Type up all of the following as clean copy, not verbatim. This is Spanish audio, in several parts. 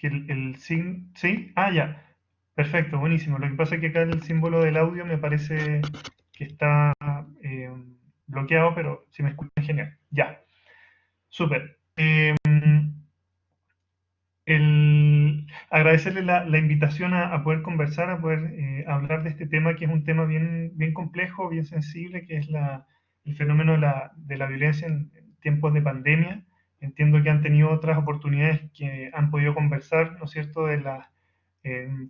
que ¿sí? Ah, ya. Perfecto, buenísimo. Lo que pasa es que acá el símbolo del audio me parece que está eh, bloqueado, pero si me escuchan, genial. Ya, súper. Agradecerle la invitación a poder conversar, a poder hablar de este tema, que es un tema bien, bien complejo, bien sensible, que es el fenómeno de la violencia en tiempos de pandemia. Entiendo que han tenido otras oportunidades que han podido conversar, ¿no es cierto?, de las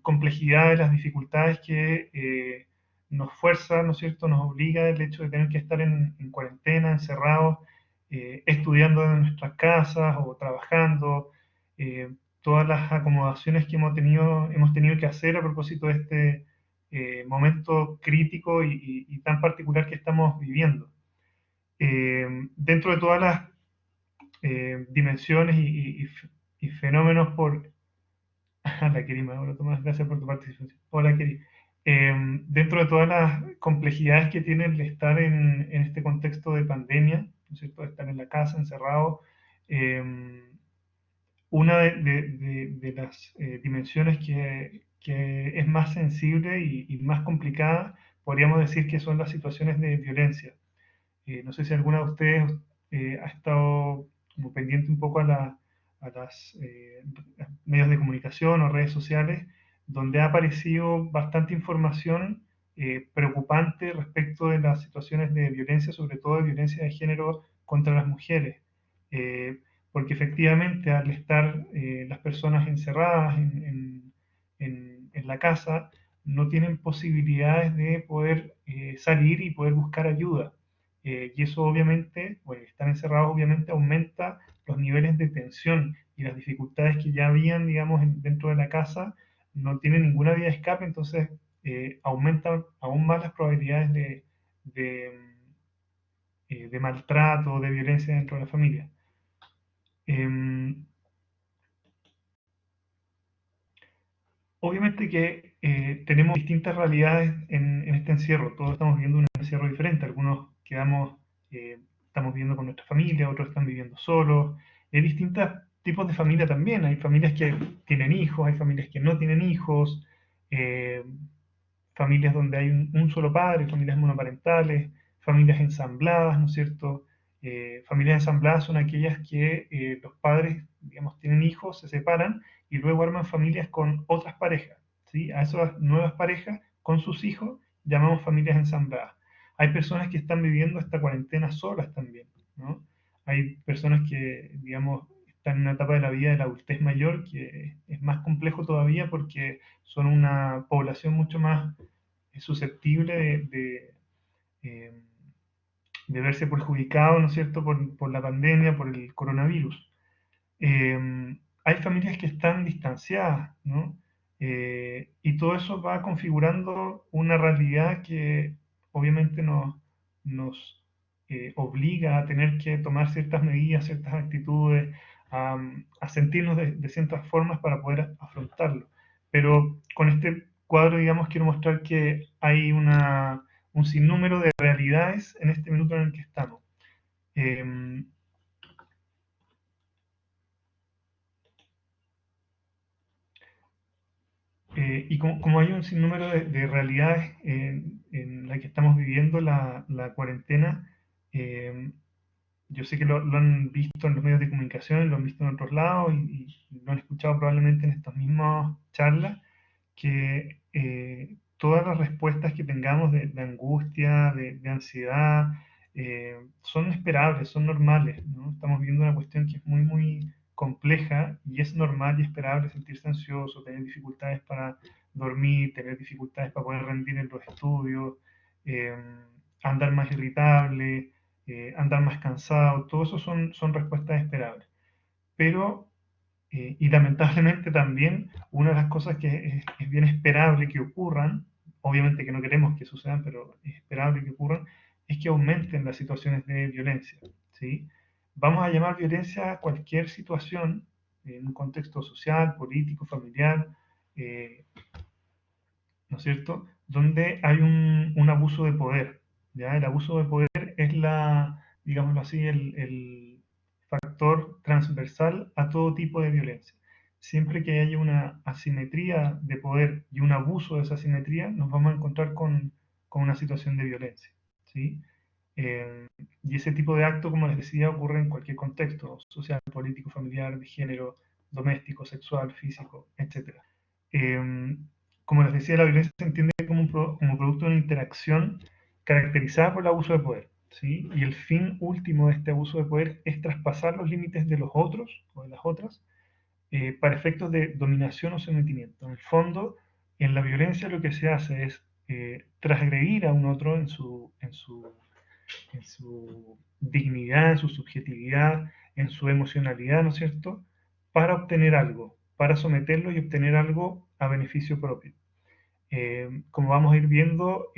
complejidades, las dificultades que nos fuerza, ¿no es cierto?, nos obliga el hecho de tener que estar en cuarentena, encerrados, estudiando en nuestras casas o trabajando, todas las acomodaciones que hemos tenido que hacer a propósito de este momento crítico y tan particular que estamos viviendo. Dentro de todas las dimensiones y fenómenos por... Hola, Keri, Mauro Tomás, gracias por tu participación. Hola, Keri. Dentro de todas las complejidades que tiene el estar en este contexto de pandemia, ¿no es cierto?, de estar en la casa, encerrado, una de las dimensiones que es más sensible y más complicada, podríamos decir que son las situaciones de violencia. No sé si alguna de ustedes ha estado como pendiente un poco a las medios de comunicación o redes sociales, donde ha aparecido bastante información preocupante respecto de las situaciones de violencia, sobre todo de violencia de género contra las mujeres. Eh, Porque efectivamente al estar las personas encerradas en la casa, no tienen posibilidades de poder salir y poder buscar ayuda. Y eso obviamente, bueno, estar encerrados obviamente aumenta los niveles de tensión y las dificultades que ya habían, digamos, dentro de la casa, no tienen ninguna vía de escape, entonces aumentan aún más las probabilidades de, de maltrato, de violencia dentro de la familia. Eh, Obviamente que tenemos distintas realidades en este encierro, todos estamos viviendo un encierro diferente, algunos estamos viviendo con nuestra familia, otros están viviendo solos, hay distintos tipos de familia también, hay familias que tienen hijos, hay familias que no tienen hijos, eh, familias donde hay un solo padre, familias monoparentales, familias ensambladas, ¿no es cierto? Familias ensambladas son aquellas que los padres, digamos, tienen hijos, se separan y luego arman familias con otras parejas, ¿sí? A esas nuevas parejas con sus hijos llamamos familias ensambladas. Hay personas que están viviendo esta cuarentena solas también, ¿no? Hay personas que, digamos, están en una etapa de la vida de la adultez mayor que es más complejo todavía porque son una población mucho más susceptible eh, de verse perjudicado, ¿no es cierto?, por la pandemia, por el coronavirus. Hay familias que están distanciadas, ¿no? Y todo eso va configurando una realidad que obviamente nos obliga a tener que tomar ciertas medidas, ciertas actitudes, a sentirnos de ciertas formas para poder afrontarlo. Pero con este cuadro, digamos, quiero mostrar que hay un sinnúmero de realidades en este minuto en el que estamos. Eh, y como hay un sinnúmero de realidades en la que estamos viviendo la cuarentena, eh, yo sé que lo han visto en los medios de comunicación, lo han visto en otros lados y lo han escuchado probablemente en estas mismas charlas, que todas las respuestas que tengamos de angustia, de ansiedad, son esperables, son normales, ¿no? Estamos viendo una cuestión que es muy, muy compleja y es normal y esperable sentirse ansioso, tener dificultades para dormir, tener dificultades para poder rendir en los estudios, eh, andar más irritable, andar más cansado, todo eso son respuestas esperables. Pero y lamentablemente también una de las cosas que es bien esperable que ocurran, obviamente que no queremos que sucedan, pero es esperable que ocurran, es que aumenten las situaciones de violencia, ¿sí? Vamos a llamar violencia a cualquier situación en un contexto social, político, familiar, eh, ¿no es cierto?, donde hay un abuso de poder, ¿ya? El abuso de poder es digámoslo así, el factor transversal a todo tipo de violencia. siempre que haya una asimetría de poder y un abuso de esa asimetría, nos vamos a encontrar con una situación de violencia, ¿sí? Y ese tipo de acto, como les decía, ocurre en cualquier contexto, social, político, familiar, de género, doméstico, sexual, físico, etc. Como les decía, la violencia se entiende como producto de una interacción caracterizada por el abuso de poder, ¿sí? Y el fin último de este abuso de poder es traspasar los límites de los otros o de las otras para efectos de dominación o sometimiento. En el fondo, en la violencia lo que se hace es transgredir a un otro en su dignidad, en su subjetividad, en su emocionalidad, ¿no es cierto?, para obtener algo, para someterlo y obtener algo a beneficio propio. Como vamos a ir viendo,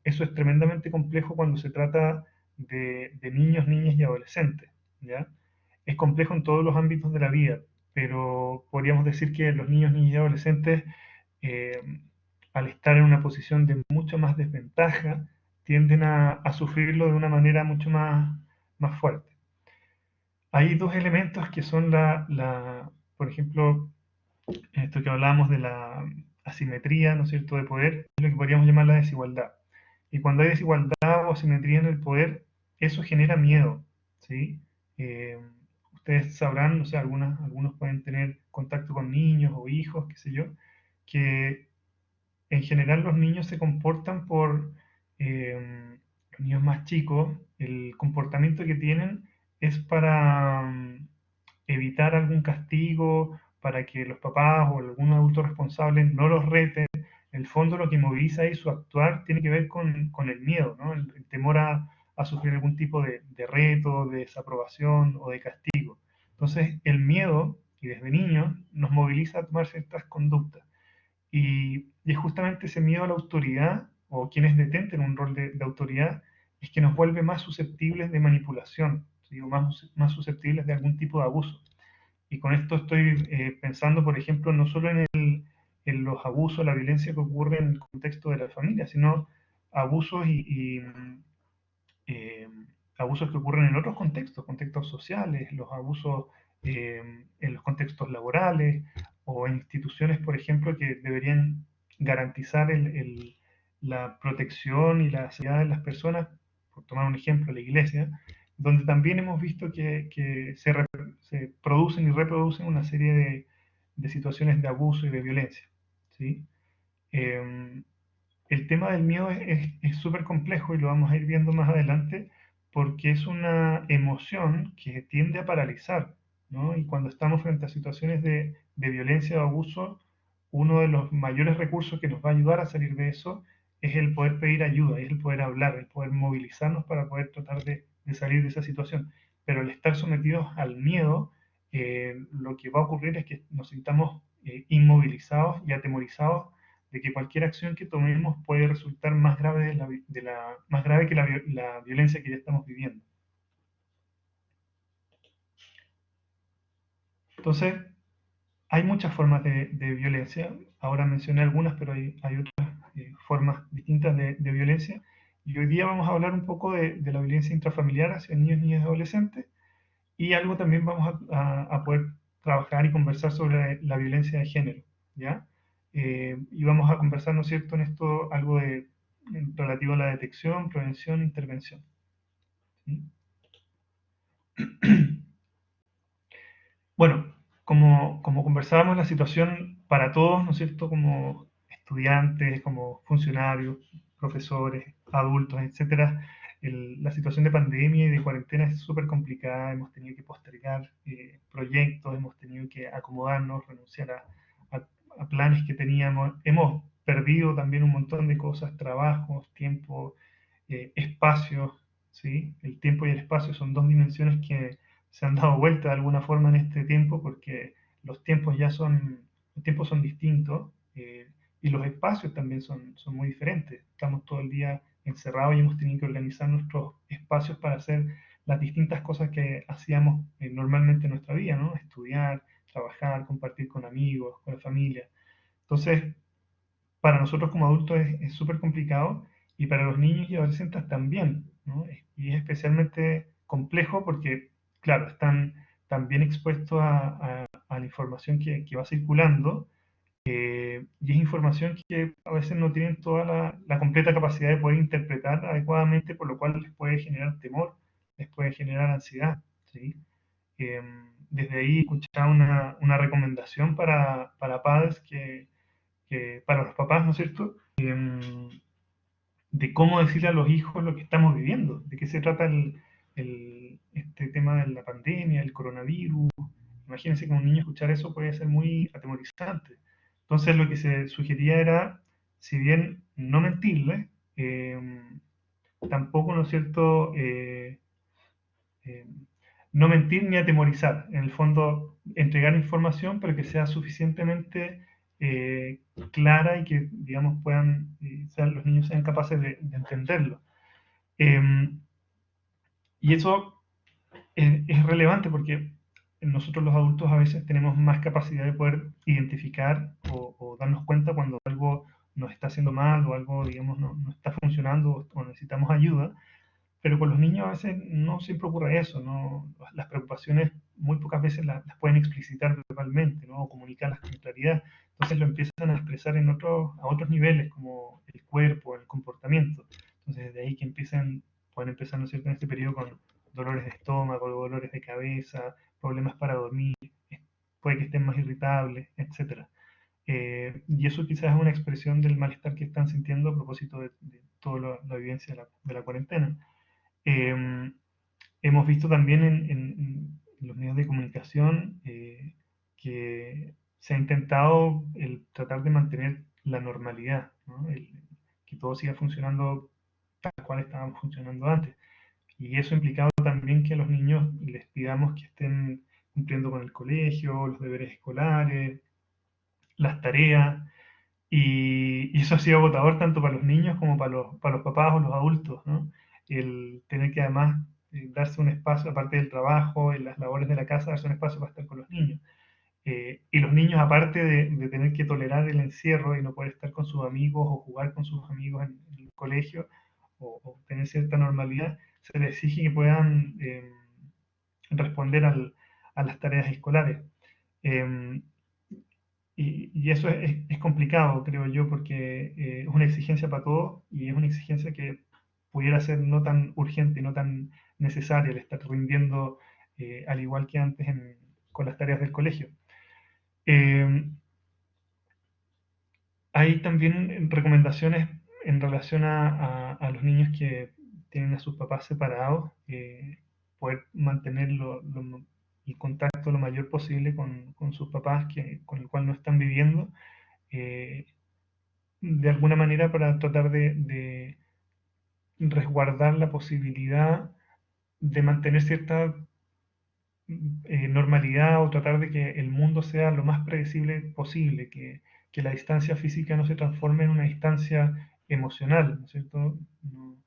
eso es tremendamente complejo cuando se trata de niños, niñas y adolescentes, ¿ya? Es complejo en todos los ámbitos de la vida, pero podríamos decir que los niños, niñas y adolescentes, eh, al estar en una posición de mucha más desventaja, tienden a sufrirlo de una manera mucho más fuerte. Hay dos elementos que son por ejemplo, esto que hablábamos de la asimetría, ¿no es cierto?, de poder, es lo que podríamos llamar la desigualdad. Y cuando hay desigualdad o asimetría en el poder, eso genera miedo, ¿sí? Eh, Ustedes sabrán, o sea, algunos pueden tener contacto con niños o hijos, qué sé yo, que en general los niños se comportan los niños más chicos, el comportamiento que tienen es para evitar algún castigo, para que los papás o algún adulto responsable no los reten. En el fondo lo que moviliza ahí su actuar tiene que ver con el miedo, ¿no? El temor a sufrir algún tipo de reto, de desaprobación o de castigo. Entonces el miedo, y desde niños, nos moviliza a tomar ciertas conductas. Y es justamente ese miedo a la autoridad, o quienes detenten un rol de autoridad, es que nos vuelve más susceptibles de manipulación, ¿sí? O más susceptibles de algún tipo de abuso. Y con esto estoy pensando, por ejemplo, no solo en los abusos, la violencia que ocurre en el contexto de la familia, sino abusos eh, abusos que ocurren en otros contextos, contextos sociales, los abusos en los contextos laborales o en instituciones, por ejemplo, que deberían garantizar la protección y la seguridad de las personas, por tomar un ejemplo, la iglesia, donde también hemos visto que se producen y reproducen una serie de situaciones de abuso y de violencia, ¿sí? Eh, el tema del miedo es súper complejo y lo vamos a ir viendo más adelante porque es una emoción que tiende a paralizar, ¿no? Y cuando estamos frente a situaciones de violencia o abuso, uno de los mayores recursos que nos va a ayudar a salir de eso es el poder pedir ayuda, es el poder hablar, el poder movilizarnos para poder tratar de salir de esa situación. Pero al estar sometidos al miedo, lo que va a ocurrir es que nos sintamos inmovilizados y atemorizados de que cualquier acción que tomemos puede resultar más grave, más grave que la violencia que ya estamos viviendo. Entonces, hay muchas formas de violencia. Ahora mencioné algunas, pero hay otras formas distintas de violencia. Y hoy día vamos a hablar un poco de la violencia intrafamiliar hacia niños, niñas y adolescentes. Y algo también vamos a poder trabajar y conversar sobre la violencia de género, ¿ya? Y vamos a conversar, ¿no es cierto?, en esto algo relativo a la detección, prevención e intervención, ¿sí? Bueno, como conversábamos, la situación para todos, ¿no es cierto?, como estudiantes, como funcionarios, profesores, adultos, etcétera, la situación de pandemia y de cuarentena es súper complicada. Hemos tenido que postergar proyectos, hemos tenido que acomodarnos, renunciar a planes que teníamos. Hemos perdido también un montón de cosas, trabajos, tiempo, espacios, ¿sí? El tiempo y el espacio son dos dimensiones que se han dado vuelta de alguna forma en este tiempo porque los tiempos son distintos y los espacios también son muy diferentes. Estamos todo el día encerrados y hemos tenido que organizar nuestros espacios para hacer las distintas cosas que hacíamos normalmente en nuestra vida, ¿no? Estudiar, trabajar, compartir con amigos, con la familia. Entonces, para nosotros como adultos es súper complicado y para los niños y adolescentes también, ¿no? Y es especialmente complejo porque, claro, están también expuestos a la información que va circulando, y es información que a veces no tienen toda la completa capacidad de poder interpretar adecuadamente, por lo cual les puede generar temor, les puede generar ansiedad, ¿sí? Desde ahí escuchaba una recomendación para padres para los papás, ¿no es cierto? De cómo decirle a los hijos lo que estamos viviendo, de qué se trata este tema de la pandemia, el coronavirus. Imagínense que un niño escuchar eso puede ser muy atemorizante. Entonces lo que se sugería era, si bien no mentirle, tampoco, ¿no es cierto?, eh, no mentir ni atemorizar. En el fondo, entregar información, pero que sea suficientemente eh, clara y que, digamos, los niños sean capaces de entenderlo. Eh, y eso es relevante porque nosotros los adultos a veces tenemos más capacidad de poder identificar o darnos cuenta cuando algo nos está haciendo mal o algo, digamos, no está funcionando o necesitamos ayuda, pero con los niños a veces no siempre ocurre eso, ¿no? Las preocupaciones muy pocas veces las pueden explicitar verbalmente, ¿no? O comunicarlas con claridad. Entonces lo empiezan a expresar a otros niveles, como el cuerpo, el comportamiento. Entonces desde ahí que pueden empezar, ¿no es cierto?, en este periodo con dolores de estómago, dolores de cabeza, problemas para dormir, puede que estén más irritables, etcétera. Y eso quizás es una expresión del malestar que están sintiendo a propósito de toda la vivencia de la cuarentena. Eh, Hemos visto también en los medios de comunicación que se ha intentado el tratar de mantener la normalidad, ¿no? Que todo siga funcionando tal cual estaban funcionando antes. Y eso ha implicado también que a los niños les pidamos que estén cumpliendo con el colegio, los deberes escolares, las tareas, y eso ha sido agotador tanto para los niños como para los papás o los adultos, ¿no? El tener que además darse un espacio, aparte del trabajo, en las labores de la casa, darse un espacio para estar con los niños. Y los niños, aparte de tener que tolerar el encierro y no poder estar con sus amigos o jugar con sus amigos en el colegio o tener cierta normalidad, se les exige que puedan responder a las tareas escolares. Eh, y eso es complicado, creo yo, porque es una exigencia para todos y es una exigencia que pudiera ser no tan urgente y no tan necesaria el estar rindiendo al igual que antes con las tareas del colegio. Eh, Hay también recomendaciones en relación a los niños que tienen a sus papás separados, poder mantener el contacto lo mayor posible con sus papás con el cual no están viviendo, eh, de alguna manera para tratar de resguardar la posibilidad de mantener cierta normalidad o tratar de que el mundo sea lo más predecible posible, que la distancia física no se transforme en una distancia emocional, ¿no es cierto? No,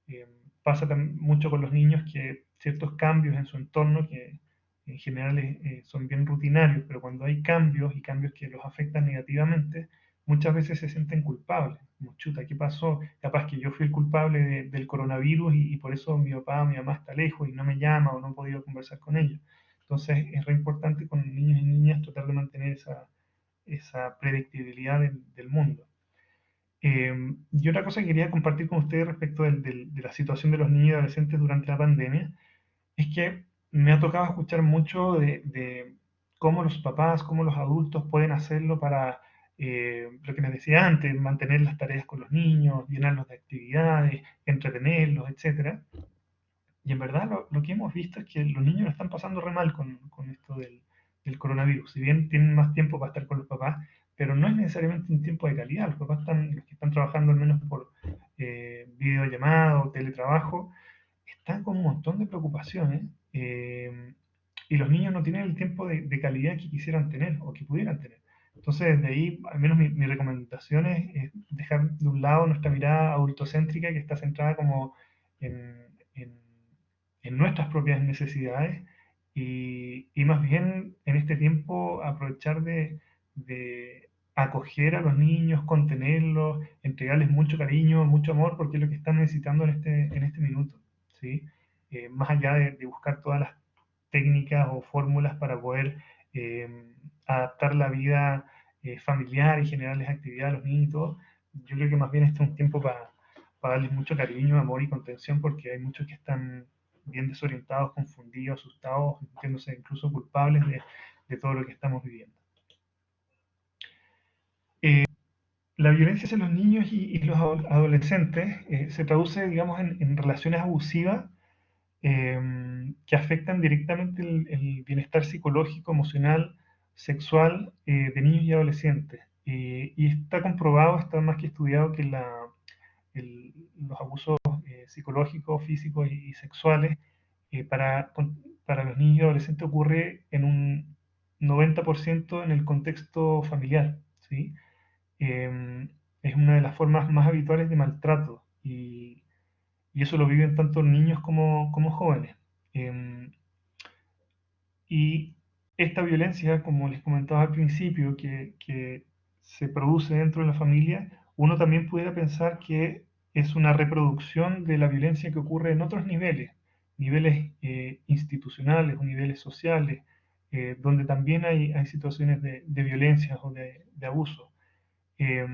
eh, Pasa mucho con los niños que ciertos cambios en su entorno, que en general son bien rutinarios, pero cuando hay cambios y cambios que los afectan negativamente, muchas veces se sienten culpables. Como, chuta, ¿qué pasó? Capaz que yo fui el culpable del coronavirus y por eso mi papá o mi mamá está lejos y no me llama o no he podido conversar con ellos. Entonces es re importante con niños y niñas tratar de mantener esa predictibilidad del mundo. Y otra cosa que quería compartir con ustedes respecto de la situación de los niños y adolescentes durante la pandemia es que me ha tocado escuchar mucho de cómo los papás, cómo los adultos pueden hacerlo para, lo que les decía antes, mantener las tareas con los niños, llenarlos de actividades, entretenerlos, etcétera. Y en verdad lo que hemos visto es que los niños lo están pasando re mal con esto del coronavirus. Si bien tienen más tiempo para estar con los papás, pero no es necesariamente un tiempo de calidad. Los que están trabajando al menos por videollamada o teletrabajo, están con un montón de preocupaciones y los niños no tienen el tiempo de calidad que quisieran tener o que pudieran tener. Entonces, de ahí, al menos mi recomendación es dejar de un lado nuestra mirada adultocéntrica que está centrada como en, en en nuestras propias necesidades y más bien en este tiempo aprovechar de acoger a los niños, contenerlos, entregarles mucho cariño, mucho amor, porque es lo que están necesitando en este minuto, ¿sí? Más allá de buscar todas las técnicas o fórmulas para poder eh, adaptar la vida familiar y generarles actividad a los niños y todo. Yo creo que más bien este es un tiempo para darles mucho cariño, amor y contención, porque hay muchos que están bien desorientados, confundidos, asustados, sintiéndose incluso culpables de todo lo que estamos viviendo. La violencia hacia los niños y los adolescentes se traduce, digamos, en relaciones abusivas que afectan directamente el bienestar psicológico, emocional, sexual de niños y adolescentes. Y está comprobado, está más que estudiado que los abusos psicológicos, físicos y sexuales eh, para, para los niños y adolescentes ocurre en un 90% en el contexto familiar, ¿sí? Eh, es una de las formas más habituales de maltrato y eso lo viven tanto niños como jóvenes. Eh, y esta violencia, como les comentaba al principio, que se produce dentro de la familia, uno también pudiera pensar que es una reproducción de la violencia que ocurre en otros niveles, niveles institucionales o niveles sociales, donde también hay situaciones de violencia o de abuso. Eh,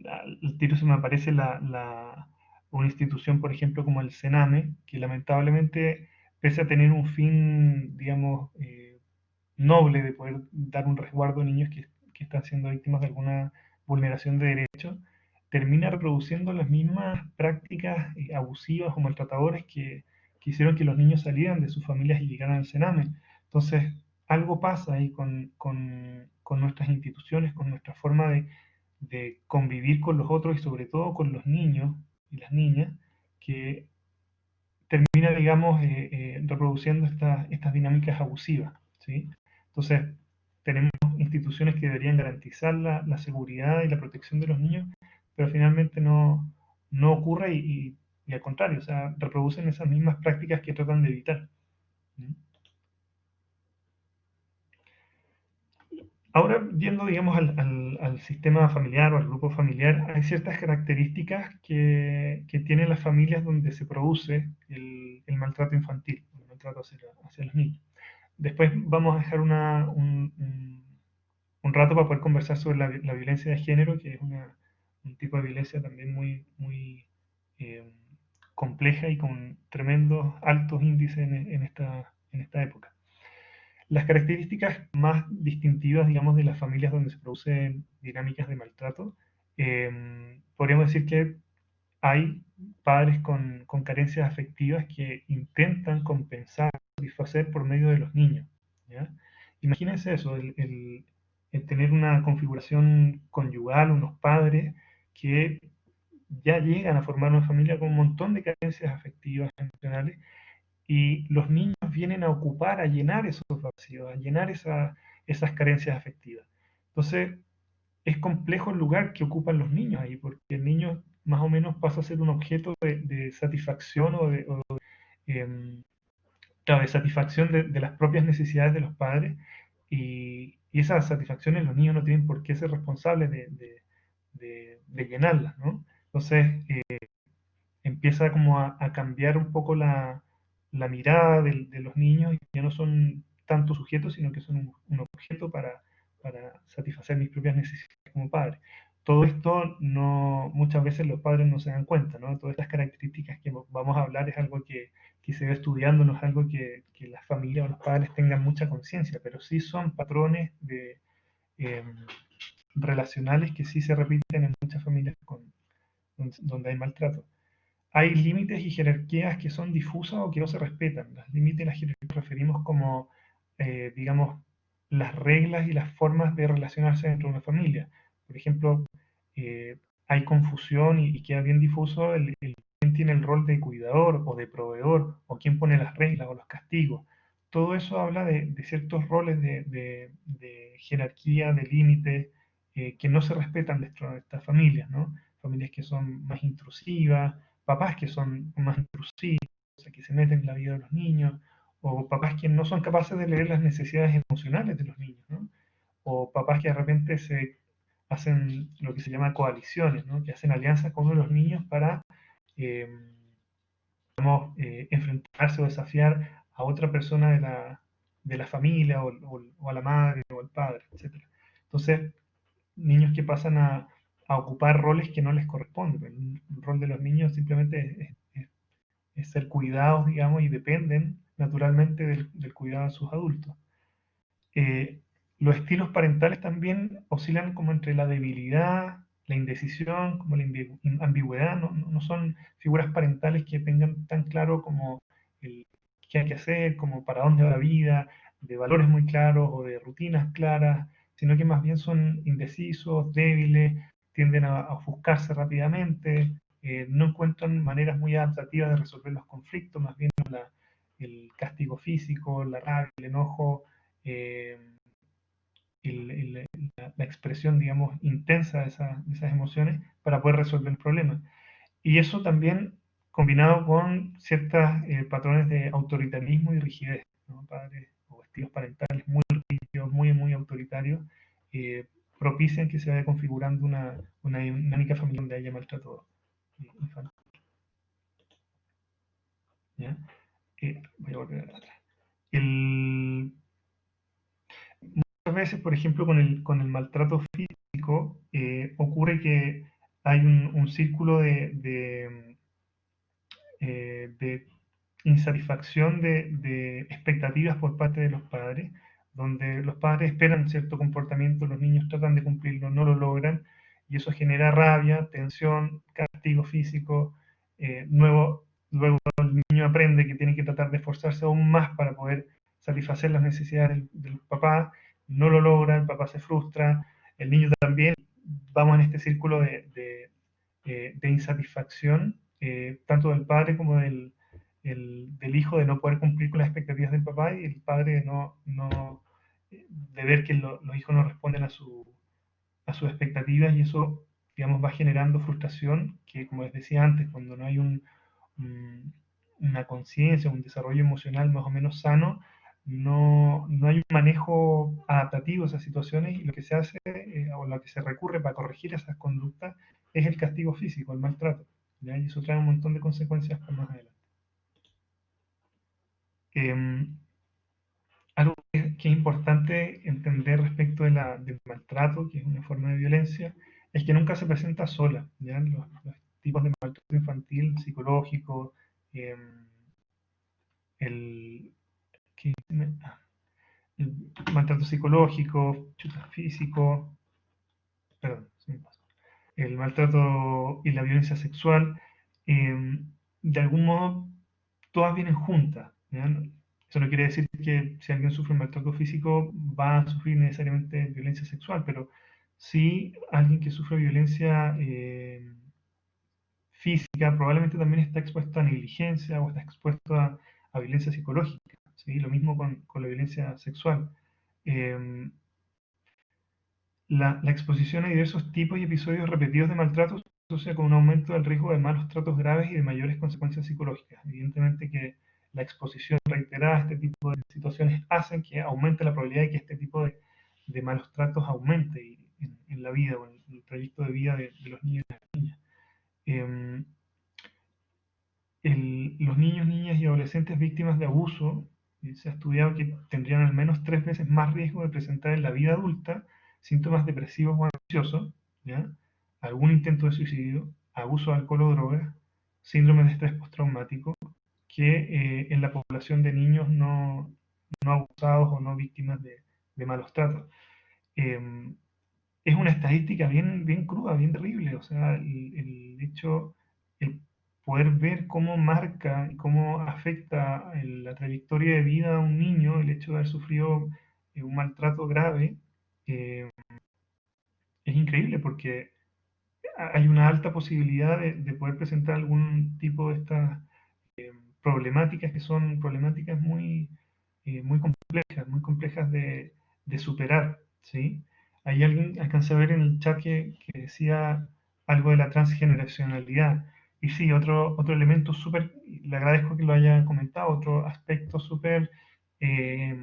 al tiro se me aparece una institución, por ejemplo, como el Sename, que lamentablemente, pese a tener un fin, digamos, noble de poder dar un resguardo a niños que están siendo víctimas de alguna vulneración de derechos, termina reproduciendo las mismas prácticas abusivas o maltratadores que hicieron que los niños salieran de sus familias y llegaran al Sename. Entonces, algo pasa ahí con nuestras instituciones, con nuestra forma de convivir con los otros y sobre todo con los niños y las niñas, que termina, digamos, reproduciendo estas dinámicas abusivas, ¿sí? Entonces, tenemos instituciones que deberían garantizar la seguridad y la protección de los niños, pero finalmente no ocurre y al contrario, o sea, reproducen esas mismas prácticas que tratan de evitar. ¿Sí? Ahora, yendo, digamos, al sistema familiar o al grupo familiar, hay ciertas características que tienen las familias donde se produce el maltrato infantil, el maltrato hacia los niños. Después vamos a dejar un rato para poder conversar sobre la violencia de género, que es un tipo de violencia también muy eh, compleja y con tremendos altos índices en esta época. Las características más distintivas, digamos, de las familias donde se producen dinámicas de maltrato, podríamos decir que hay padres con carencias afectivas que intentan compensar, satisfacer por medio de los niños. ¿Ya? Imagínense eso, el tener una configuración conyugal, unos padres que ya llegan a formar una familia con un montón de carencias afectivas, emocionales, y los niños vienen a ocupar, a llenar esos vacíos, a llenar esas carencias afectivas. Entonces, es complejo el lugar que ocupan los niños ahí, porque el niño más o menos pasa a ser un objeto de satisfacción eh, claro, de satisfacción de las propias necesidades de los padres y esas satisfacciones los niños no tienen por qué ser responsables de llenarlas, ¿no? Entonces, empieza como a cambiar un poco la mirada de los niños y ya no son tanto sujetos, sino que son un objeto para satisfacer mis propias necesidades como padre. Todo esto no, muchas veces los padres no se dan cuenta, ¿no? Todas estas características que vamos a hablar es algo que se va estudiando, no es algo que las familias o los padres tengan mucha conciencia, pero sí son patrones eh, relacionales que sí se repiten en muchas familias donde hay maltrato. Hay límites y jerarquías que son difusas o que no se respetan. Los límites y las jerarquías nos referimos como, digamos, las reglas y las formas de relacionarse dentro de una familia. Por ejemplo, hay confusión y queda bien difuso quién tiene el rol de cuidador o de proveedor, o quién pone las reglas o los castigos. Todo eso habla de ciertos roles de jerarquía, de límites, que no se respetan dentro de estas familias, ¿no? Familias que son más intrusivas, papás que son más intrusivos, o sea, que se meten en la vida de los niños, o papás que no son capaces de leer las necesidades emocionales de los niños, ¿no? O papás que de repente se hacen lo que se llama coaliciones, ¿no? Que hacen alianzas con uno de los niños para eh, enfrentarse o desafiar a otra persona de la familia o a la madre o al padre, etc. Entonces, niños que pasan a ocupar roles que no les corresponden. El rol de los niños simplemente es ser cuidados, digamos, y dependen naturalmente del cuidado de sus adultos. Eh, los estilos parentales también oscilan como entre la debilidad, la indecisión, como la ambigüedad, no son figuras parentales que tengan tan claro como el, qué hay que hacer, como para dónde va la vida, de valores muy claros o de rutinas claras, sino que más bien son indecisos, débiles, tienden a ofuscarse rápidamente, no encuentran maneras muy adaptativas de resolver los conflictos, más bien el castigo físico, la rabia, el enojo, eh, la expresión, digamos, intensa de esas emociones para poder resolver el problema. Y eso también combinado con ciertos patrones de autoritarismo y rigidez, ¿no? Padres o estilos parentales muy rígidos, muy autoritarios, eh, propician que se vaya configurando una dinámica familiar donde haya maltrato infantil. ¿Ya? Voy a volver atrás. El, muchas veces, por ejemplo, con el maltrato físico, ocurre que hay un círculo de insatisfacción de expectativas por parte de los padres, donde los padres esperan cierto comportamiento, los niños tratan de cumplirlo, no lo logran, y eso genera rabia, tensión, castigo físico, luego el niño aprende que tiene que tratar de esforzarse aún más para poder satisfacer las necesidades del papá, no lo logra, el papá se frustra, el niño también, vamos en este círculo de insatisfacción, tanto del padre como del hijo, de no poder cumplir con las expectativas del papá, y el padre de ver que los hijos no responden a sus expectativas, y eso, digamos, va generando frustración, que como les decía antes, cuando no hay un, una conciencia, un desarrollo emocional más o menos sano, no hay un manejo adaptativo a esas situaciones, y lo que se hace o lo que se recurre para corregir esas conductas es el castigo físico, el maltrato. ¿Ya? Y eso trae un montón de consecuencias para más adelante. Eh, Algo que es importante entender respecto del maltrato, que es una forma de violencia, es que nunca se presenta sola. ¿Ya? Los tipos de maltrato infantil, psicológico, eh, el, que, el maltrato psicológico, físico, perdón, se me pasó, el maltrato y la violencia sexual, de algún modo todas vienen juntas. ¿Ya? Eso no quiere decir que si alguien sufre un maltrato físico va a sufrir necesariamente violencia sexual, pero sí alguien que sufre violencia física probablemente también está expuesto a negligencia o está expuesto a violencia psicológica. ¿Sí? Lo mismo con la violencia sexual. Eh, la exposición a diversos tipos y episodios repetidos de maltrato se asocia con un aumento del riesgo de malos tratos graves y de mayores consecuencias psicológicas. Evidentemente que la exposición reiterada a este tipo de situaciones hacen que aumente la probabilidad de que este tipo de malos tratos aumente en la vida o en el trayecto de vida de los niños y las niñas. Eh, los niños, niñas y adolescentes víctimas de abuso, se ha estudiado que tendrían al menos 3 veces más riesgo de presentar en la vida adulta síntomas depresivos o ansiosos, ¿ya? Algún intento de suicidio, abuso de alcohol o drogas, síndrome de estrés postraumático, que en la población de niños no abusados o no víctimas de malos tratos. Eh, es una estadística bien cruda, bien terrible. O sea, el hecho, el poder ver cómo marca y cómo afecta la trayectoria de vida a un niño, el hecho de haber sufrido un maltrato grave, eh, es increíble porque hay una alta posibilidad de poder presentar algún tipo de estas problemáticas que son problemáticas muy complejas de superar, ¿sí? Hay alguien, alcancé a ver en el chat que decía algo de la transgeneracionalidad. Y sí, otro elemento súper, le agradezco que lo haya comentado, otro aspecto súper eh,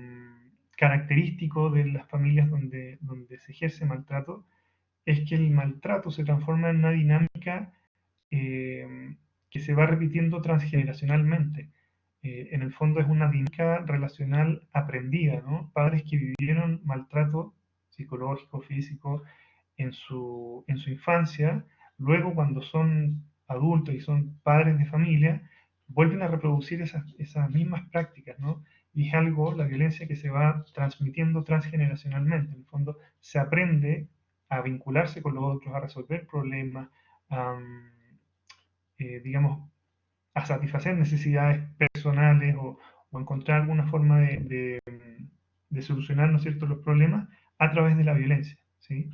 característico de las familias donde se ejerce maltrato, es que el maltrato se transforma en una dinámica eh, que se va repitiendo transgeneracionalmente. en el fondo es una dinámica relacional aprendida, ¿no? Padres que vivieron maltrato psicológico, físico en su infancia, luego cuando son adultos y son padres de familia, vuelven a reproducir esas mismas prácticas, ¿no? Y es algo, la violencia que se va transmitiendo transgeneracionalmente. En el fondo, se aprende a vincularse con los otros, a resolver problemas, a, digamos, a satisfacer necesidades personales o encontrar alguna forma de solucionar, ¿no es cierto?, los problemas a través de la violencia, ¿sí?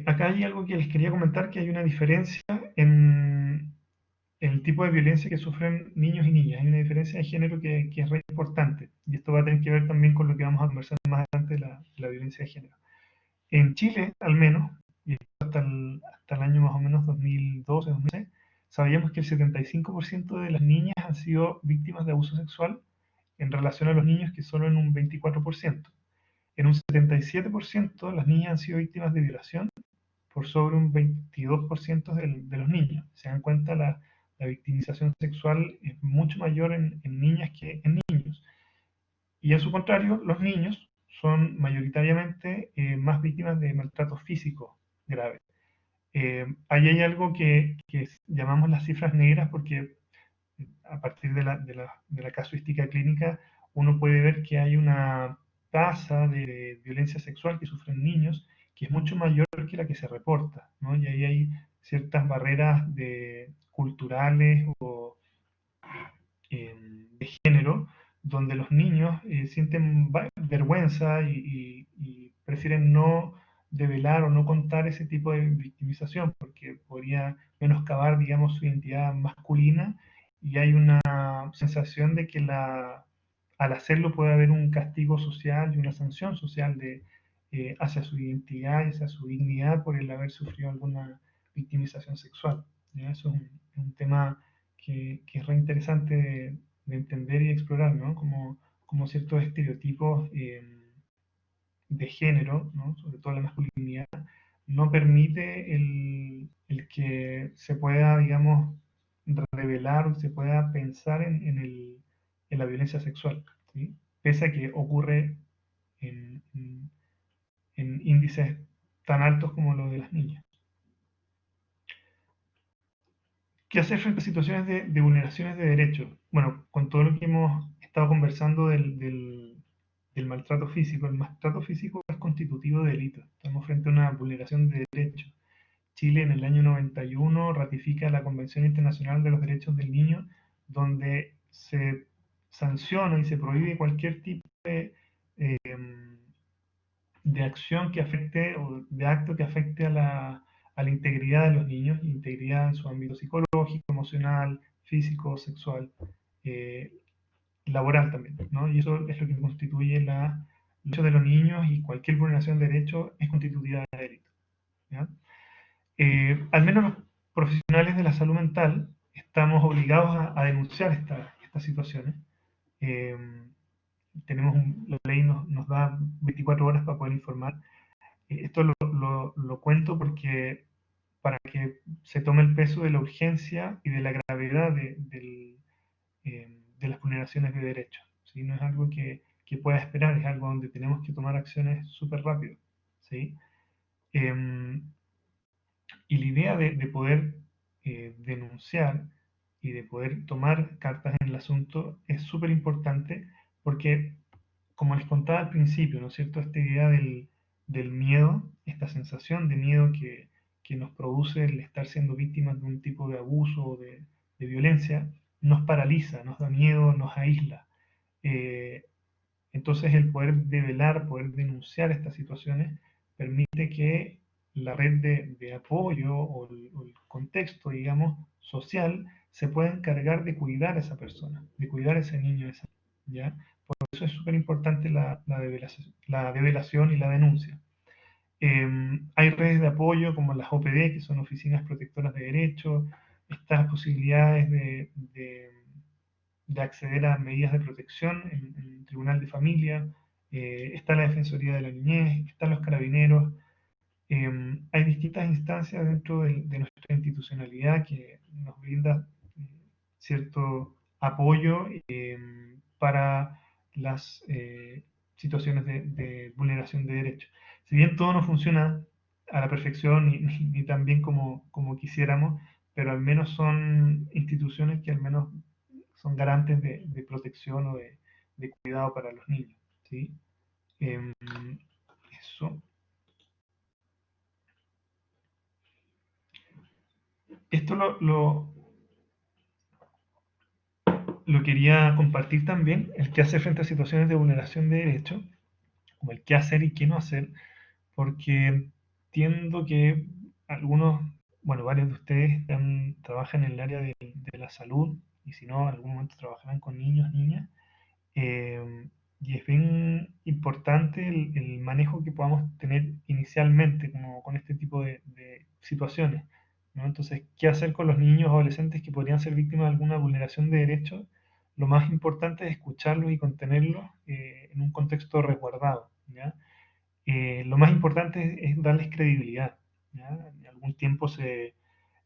Acá hay algo que les quería comentar, que hay una diferencia en el tipo de violencia que sufren niños y niñas. Hay una diferencia de género que es re importante. Y esto va a tener que ver también con lo que vamos a conversar más adelante de la violencia de género. En Chile, al menos, y hasta el año más o menos 2012, 2013, sabíamos que el 75% de las niñas han sido víctimas de abuso sexual en relación a los niños, que solo en un 24%. En un 77% las niñas han sido víctimas de violación por sobre un 22% de los niños. Se dan cuenta, la victimización sexual es mucho mayor en niñas que en niños. Y en su contrario, los niños son mayoritariamente más víctimas de maltrato físico grave. Ahí hay algo que llamamos las cifras negras, porque a partir de la casuística clínica uno puede ver que hay una tasa de violencia sexual que sufren niños que es mucho mayor que la que se reporta, ¿no? Y ahí hay ciertas barreras culturales o de género, donde los niños sienten vergüenza y prefieren no develar o no contar ese tipo de victimización, porque podría menoscabar, digamos, su identidad masculina, y hay una sensación de que al hacerlo puede haber un castigo social y una sanción social hacia su identidad y hacia su dignidad por el haber sufrido alguna victimización sexual, ¿ya? Eso es un tema que es re interesante de entender y explorar, ¿no? Como ciertos estereotipos de género, ¿no? Sobre todo la masculinidad, no permite el que se pueda, digamos, revelar o se pueda pensar en la violencia sexual, ¿sí? Pese a que ocurre en, en, en índices tan altos como los de las niñas. ¿Qué hacer frente a situaciones de vulneraciones de derechos? Bueno, con todo lo que hemos estado conversando del maltrato físico, el maltrato físico es constitutivo de delito. Estamos frente a una vulneración de derechos. Chile en el año 91 ratifica la Convención Internacional de los Derechos del Niño, donde se sanciona y se prohíbe cualquier tipo eh, de acción que afecte o de acto que afecte a la integridad de los niños, integridad en su ámbito psicológico, emocional, físico, sexual, eh, laboral también, ¿no? Y eso es lo que constituye la lucha de los niños, y cualquier vulneración de derechos es constitutiva de delito, ¿ya? Al menos los profesionales de la salud mental estamos obligados a denunciar estas situaciones. Eh, la ley nos da 24 horas para poder informar. Esto lo cuento porque para que se tome el peso de la urgencia y de la gravedad de las vulneraciones de derechos, ¿sí? No es algo que pueda esperar, es algo donde tenemos que tomar acciones súper rápido, ¿sí? Eh, y la idea de poder denunciar y de poder tomar cartas en el asunto es súper importante, porque, como les contaba al principio, ¿no es cierto?, esta idea del miedo, esta sensación de miedo que nos produce el estar siendo víctimas de un tipo de abuso o de violencia, nos paraliza, nos da miedo, nos aísla. Eh, entonces el poder develar, poder denunciar estas situaciones, permite que la red de apoyo o el contexto, digamos, social, se pueda encargar de cuidar a esa persona, de cuidar a ese niño, ¿ya? Por eso es súper importante la develación y la denuncia. Hay redes de apoyo como las OPD, que son oficinas protectoras de derechos, estas posibilidades de acceder a medidas de protección en el Tribunal de Familia, está la Defensoría de la Niñez, están los carabineros, Hay distintas instancias dentro de nuestra institucionalidad que nos brinda cierto apoyo para las situaciones de vulneración de derechos. Si bien todo no funciona a la perfección ni tan bien como quisiéramos, pero al menos son instituciones que al menos son garantes de protección o de cuidado para los niños. ¿Sí? Em, eso. Esto lo quería compartir también, el qué hacer frente a situaciones de vulneración de derechos, como el qué hacer y qué no hacer, porque entiendo que algunos, bueno, varios de ustedes trabajan en el área de la salud, y si no, en algún momento trabajarán con niños, niñas, eh, y es bien importante el manejo que podamos tener inicialmente como con este tipo de situaciones, ¿no? Entonces, ¿qué hacer con los niños o adolescentes que podrían ser víctimas de alguna vulneración de derechos? Lo más importante es escucharlos y contenerlos en un contexto resguardado, ¿ya? Lo más importante es darles credibilidad, ¿ya? En algún tiempo se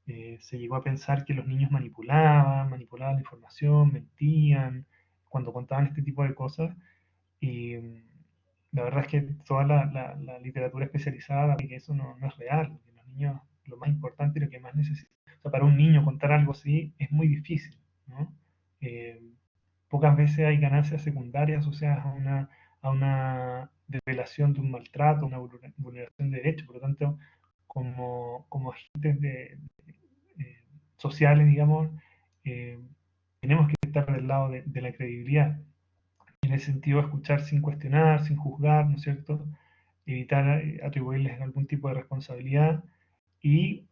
llegó a pensar que los niños manipulaban la información, mentían cuando contaban este tipo de cosas. Y la verdad es que toda la literatura especializada dice que eso no es real, que los niños lo más importante y lo que más necesitan. O sea, para un niño contar algo así es muy difícil, ¿no? Eh, Pocas veces hay ganancias secundarias asociadas a una revelación de un maltrato, una vulneración de derechos. Por lo tanto, como agentes eh, sociales, digamos, eh, tenemos que estar del lado de la credibilidad. En ese sentido, escuchar sin cuestionar, sin juzgar, ¿no es cierto? Evitar atribuirles algún tipo de responsabilidad y,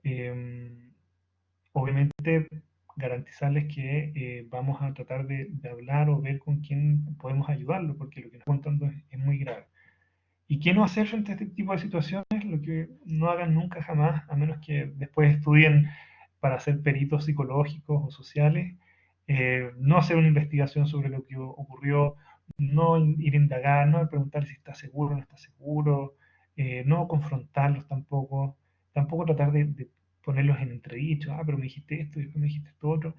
obviamente, garantizarles que vamos a tratar de hablar o ver con quién podemos ayudarlo, porque lo que nos están contando es muy grave. ¿Y qué no hacer frente a este tipo de situaciones? Lo que no hagan nunca jamás, a menos que después estudien para ser peritos psicológicos o sociales, no hacer una investigación sobre lo que ocurrió, no ir a indagar, no preguntar si está seguro o no está seguro, no confrontarlos tampoco, tampoco tratar de ponerlos en entredicho, pero me dijiste esto y después me dijiste esto otro.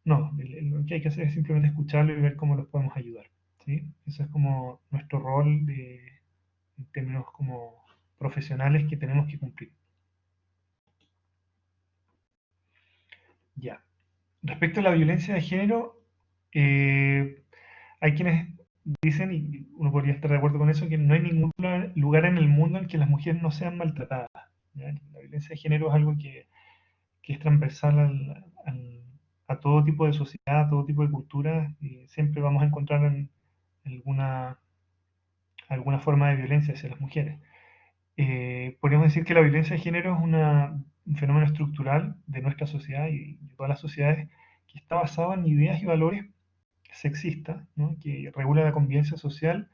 No, lo que hay que hacer es simplemente escucharlo y ver cómo los podemos ayudar. ¿Sí? Eso es como nuestro rol en términos como profesionales que tenemos que cumplir. Ya. Respecto a la violencia de género, eh, hay quienes dicen, y uno podría estar de acuerdo con eso, que no hay ningún lugar en el mundo en que las mujeres no sean maltratadas. ¿Ya? La violencia de género es algo que es transversal a todo tipo de sociedad, a todo tipo de cultura, y siempre vamos a encontrar alguna, alguna forma de violencia hacia las mujeres. Podríamos decir que la violencia de género es un fenómeno estructural de nuestra sociedad y de todas las sociedades que está basado en ideas y valores sexistas, ¿no? Que regula la convivencia social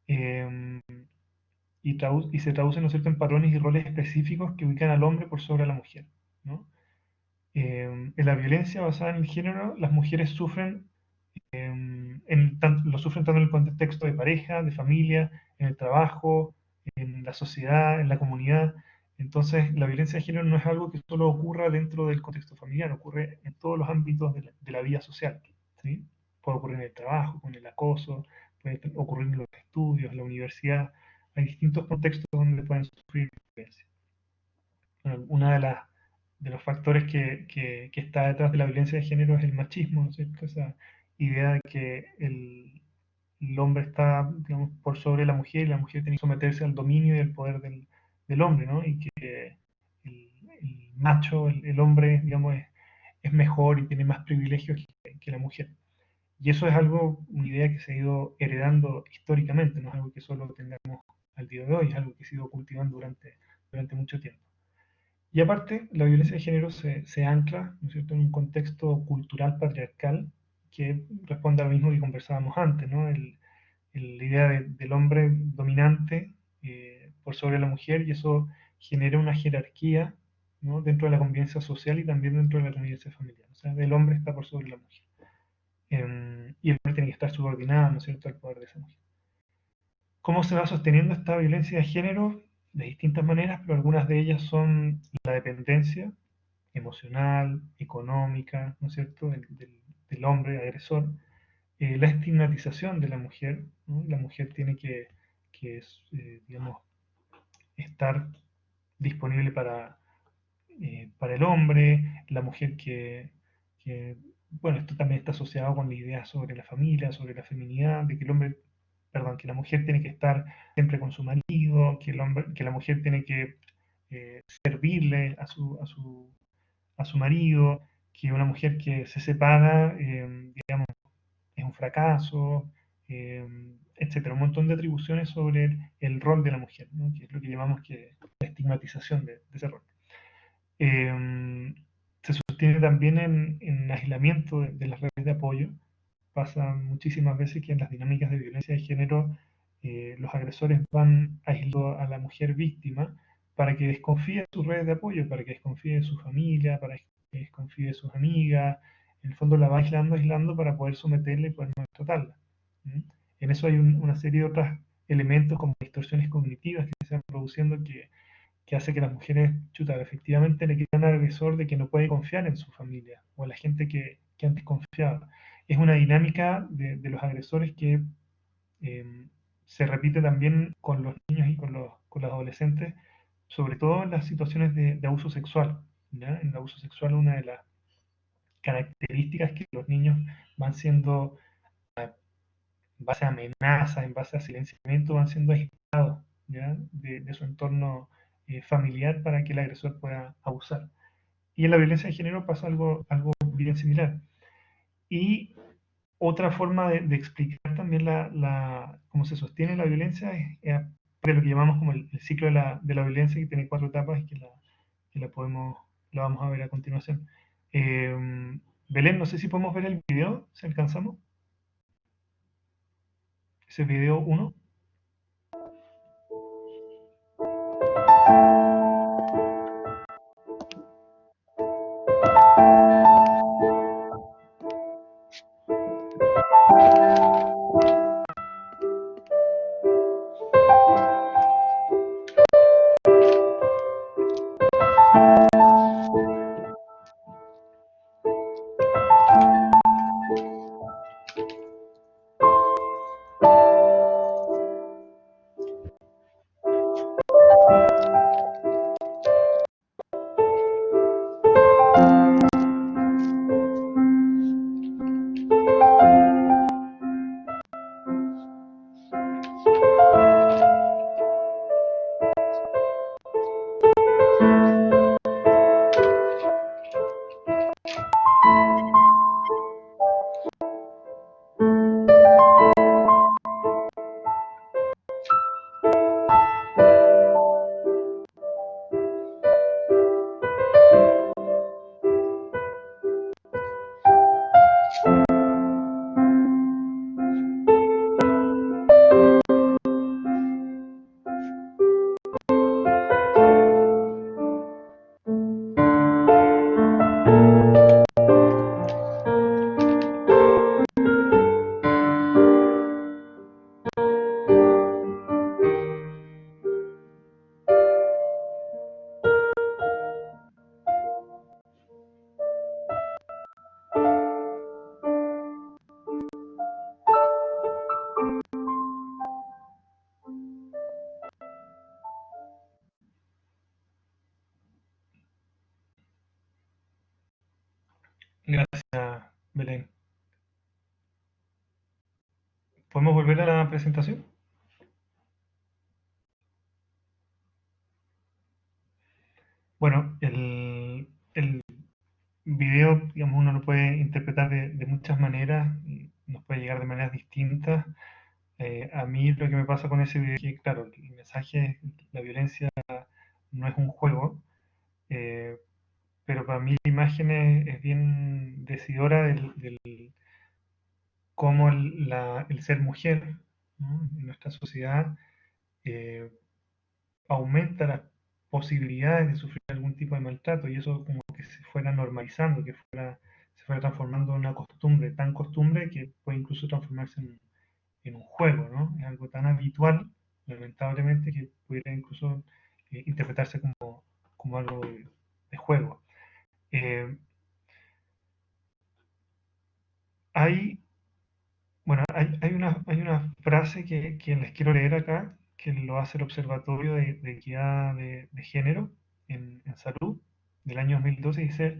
eh, y se traducen, ¿no es cierto?, en patrones y roles específicos que ubican al hombre por sobre la mujer, ¿no? En la violencia basada en el género, las mujeres sufren, lo sufren tanto en el contexto de pareja, de familia, en el trabajo, en la sociedad, en la comunidad. Entonces, la violencia de género no es algo que solo ocurra dentro del contexto familiar, ocurre en todos los ámbitos de la vida social. ¿Sí? Puede ocurrir en el trabajo, con el acoso, puede ocurrir en los estudios, en la universidad. Hay distintos contextos donde pueden sufrir violencia. Bueno, una de los factores que está detrás de la violencia de género es el machismo, ¿no es cierto? Esa idea de que el hombre está, digamos, por sobre la mujer y la mujer tiene que someterse al dominio y al poder del hombre, ¿no? Y que el macho, el hombre, digamos, es mejor y tiene más privilegios que la mujer. Y eso es algo, una idea que se ha ido heredando históricamente, no es algo que solo tengamos al día de hoy, es algo que se ha ido cultivando durante mucho tiempo. Y aparte, la violencia de género se ancla, ¿no es cierto?, en un contexto cultural patriarcal que responde a lo mismo que conversábamos antes, ¿no? La idea del hombre dominante por sobre la mujer, y eso genera una jerarquía, ¿no?, dentro de la convivencia social y también dentro de la convivencia familiar. O sea, el hombre está por sobre la mujer. Y el hombre tiene que estar subordinado, ¿no es cierto?, al poder de esa mujer. ¿Cómo se va sosteniendo esta violencia de género? de distintas maneras, pero algunas de ellas son la dependencia emocional, económica, ¿no es cierto?, del hombre agresor, la estigmatización de la mujer, ¿no? La mujer tiene digamos, estar disponible para el hombre, la mujer bueno, esto también está asociado con la idea sobre la familia, sobre la feminidad, de que el hombre, perdón, que la mujer tiene que estar siempre con su marido, que la mujer tiene que servirle a su marido, que una mujer que se separa, digamos, es un fracaso, etcétera. Un montón de atribuciones sobre el rol de la mujer, ¿no? Que es lo que llamamos la estigmatización de ese rol. Se sostiene también en aislamiento de las redes de apoyo. Pasa muchísimas veces que en las dinámicas de violencia de género los agresores van aislando a la mujer víctima para que desconfíe de sus redes de apoyo, para que desconfíe de su familia, para que desconfíe de sus amigas. En el fondo la va aislando, aislando para poder someterla y poder no tratarla. ¿Mm? En eso hay una serie de otros elementos como distorsiones cognitivas que se van produciendo que hace que las mujeres, chuta, efectivamente le quieran al agresor de que no puede confiar en su familia o en la gente que antes confiaba. Es una dinámica de los agresores que eh, se repite también con los niños y con los adolescentes, sobre todo en las situaciones de abuso sexual. ¿Ya? En el abuso sexual una de las características es que los niños van siendo, en base a amenazas, en base a silenciamiento, van siendo aislados, ¿ya? De su entorno familiar para que el agresor pueda abusar. Y en la violencia de género pasa algo bien similar. Y otra forma de explicar también cómo se sostiene la violencia es de lo que llamamos como el ciclo de la violencia, que tiene 4 etapas y que la vamos a ver a continuación. Belén, no sé si podemos ver el video, si alcanzamos. Ese video uno. Gracias, Belén. ¿Podemos volver a la presentación? Bueno, el video, digamos, uno lo puede interpretar de muchas maneras, y nos puede llegar de maneras distintas. A mí lo que me pasa con ese video es que, claro, el mensaje es que la violencia no es un juego, eh, pero para mí la imagen es bien decidora del cómo el ser mujer, ¿no? En nuestra sociedad eh, aumenta las posibilidades de sufrir algún tipo de maltrato y eso como que se fuera normalizando, se fuera transformando en una costumbre, tan costumbre que puede incluso transformarse en un juego, ¿no? Es algo tan habitual lamentablemente, que pudiera incluso interpretarse como algo de juego. Eh, hay, bueno, hay una frase que les quiero leer acá, que lo hace el Observatorio de Equidad de Género en Salud del año 2012, y dice: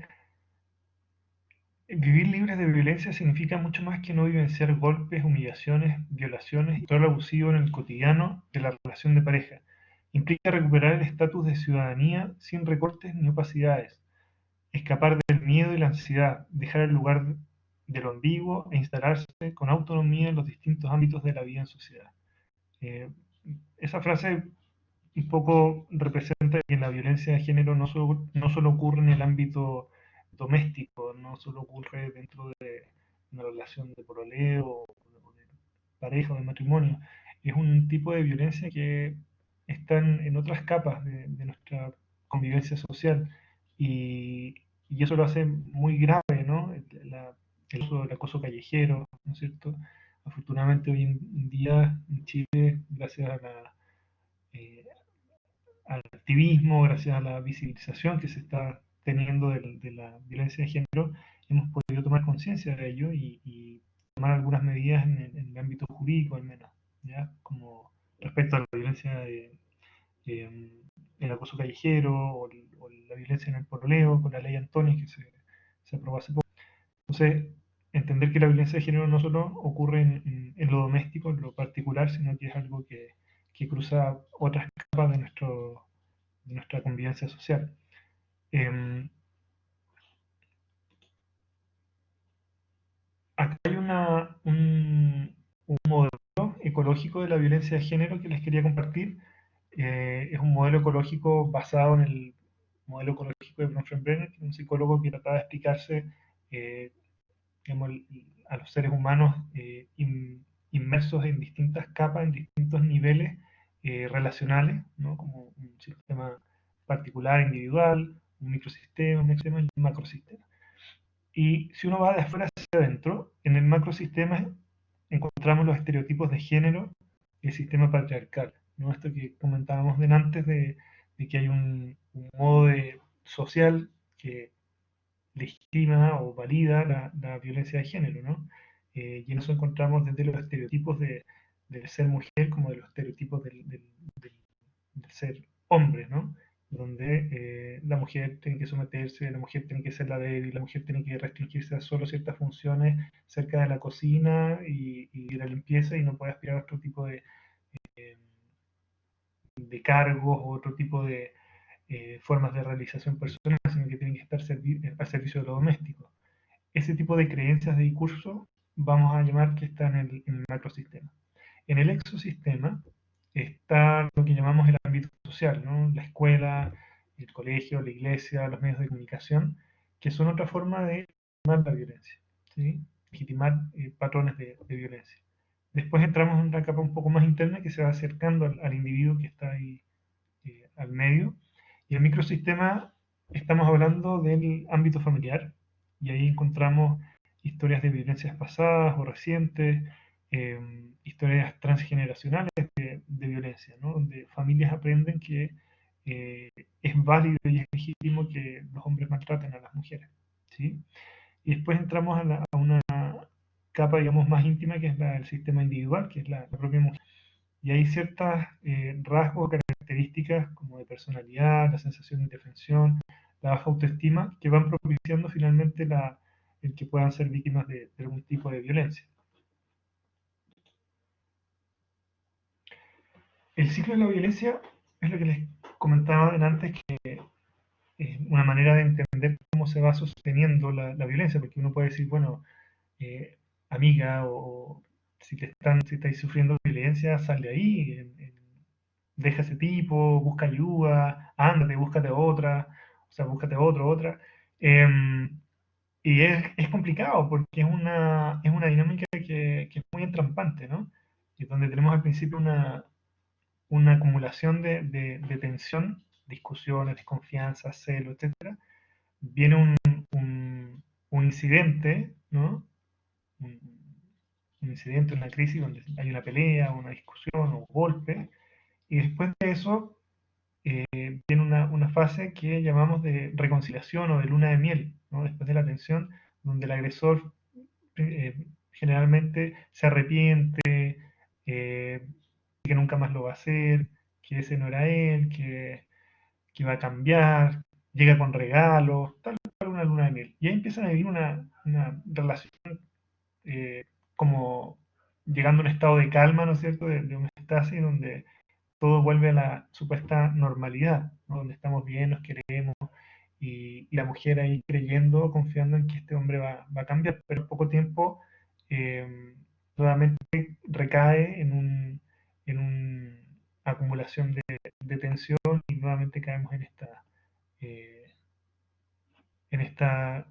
vivir libres de violencia significa mucho más que no vivenciar golpes, humillaciones, violaciones y control abusivo en el cotidiano de la relación de pareja. Implica recuperar el estatus de ciudadanía sin recortes ni opacidades, escapar del miedo y la ansiedad, dejar el lugar de lo ambiguo e instalarse con autonomía en los distintos ámbitos de la vida en sociedad. Eh, Esa frase un poco representa que la violencia de género no solo ocurre en el ámbito doméstico, no solo ocurre dentro de una relación de pololeo o de pareja o de matrimonio. Es un tipo de violencia que está en otras capas de nuestra convivencia social, y, y eso lo hace muy grave, ¿no? El uso del acoso callejero, ¿no es cierto? Afortunadamente hoy en día en Chile, gracias eh, al activismo, gracias a la visibilización que se está teniendo de la violencia de género, hemos podido tomar conciencia de ello y tomar algunas medidas en el ámbito jurídico al menos, ¿ya? Como respecto a la violencia eh, el acoso callejero o la violencia en el pololeo, con la ley Antonia que se aprobó hace poco. Entonces, entender que la violencia de género no solo ocurre en lo doméstico, en lo particular, sino que es algo que cruza otras capas de nuestra convivencia social. Eh, Acá hay un modelo ecológico de la violencia de género que les quería compartir. Es un modelo ecológico basado en el modelo ecológico de Bronfenbrenner, que es un psicólogo que trataba de explicarse eh, digamos, a los seres humanos inmersos en distintas capas, en distintos niveles relacionales, ¿no? Como un sistema particular, individual, un microsistema, un ecosistema y un macrosistema. Y si uno va de afuera hacia adentro, en el macrosistema encontramos los estereotipos de género y el sistema patriarcal, ¿no? Esto que comentábamos antes de que hay un modo social que legitima o valida la violencia de género, ¿no? Y en eso encontramos desde los estereotipos del ser mujer como de los estereotipos del ser hombre, ¿no? Donde la mujer tiene que someterse, la mujer tiene que ser la débil, la mujer tiene que restringirse a solo ciertas funciones cerca de la cocina y la limpieza, y no puede aspirar a otro tipo eh, de cargos o otro tipo de formas de realización personal, sino que tienen que estar al servicio de lo doméstico. Ese tipo de creencias de discurso vamos a llamar que está en el macrosistema. En el exosistema está lo que llamamos el ámbito social, ¿no? La escuela, el colegio, la iglesia, los medios de comunicación, que son otra forma de legitimar la violencia, ¿sí? Legitimar patrones de violencia. Después entramos en una capa un poco más interna que se va acercando al individuo que está ahí al medio. Y el microsistema, estamos hablando del ámbito familiar, y ahí encontramos historias de violencias pasadas o recientes, historias transgeneracionales de violencia, ¿no? Donde familias aprenden que eh, es válido y es legítimo que los hombres maltraten a las mujeres, ¿sí? Y después entramos a una capa, digamos, más íntima, que es la del sistema individual, que es la propia mujer. Y hay ciertos rasgos, características como de personalidad, la sensación de indefensión, la baja autoestima, que van propiciando finalmente el que puedan ser víctimas de algún tipo de violencia. El ciclo de la violencia es lo que les comentaba antes, que es una manera de entender cómo se va sosteniendo la violencia, porque uno puede decir, bueno, eh, amiga, o si estáis sufriendo violencia, sal de ahí, deja ese tipo, busca ayuda, ándate, búscate otra, o sea, búscate otra. Eh, y es complicado porque es una dinámica que es muy entrampante, ¿no? Y donde tenemos al principio una acumulación de tensión, discusiones, desconfianza, celo, etcétera. Viene un incidente, ¿no? Un, un incidente, una crisis donde hay una pelea, una discusión o un golpe, Y después de eso viene una fase que llamamos de reconciliación o de luna de miel, ¿no? Después de la tensión, donde el agresor generalmente se arrepiente, que nunca más lo va a hacer, que ese no era él, que va a cambiar, llega con regalos, tal cual una luna de miel. Y ahí empiezan a vivir una relación como llegando a un estado de calma, ¿no es cierto?, de homeostasis, donde todo vuelve a la supuesta normalidad, ¿no? Donde estamos bien, nos queremos, y la mujer ahí creyendo, confiando en que este hombre va a cambiar, pero en poco tiempo nuevamente recae en una acumulación de tensión y nuevamente caemos eh, en esta,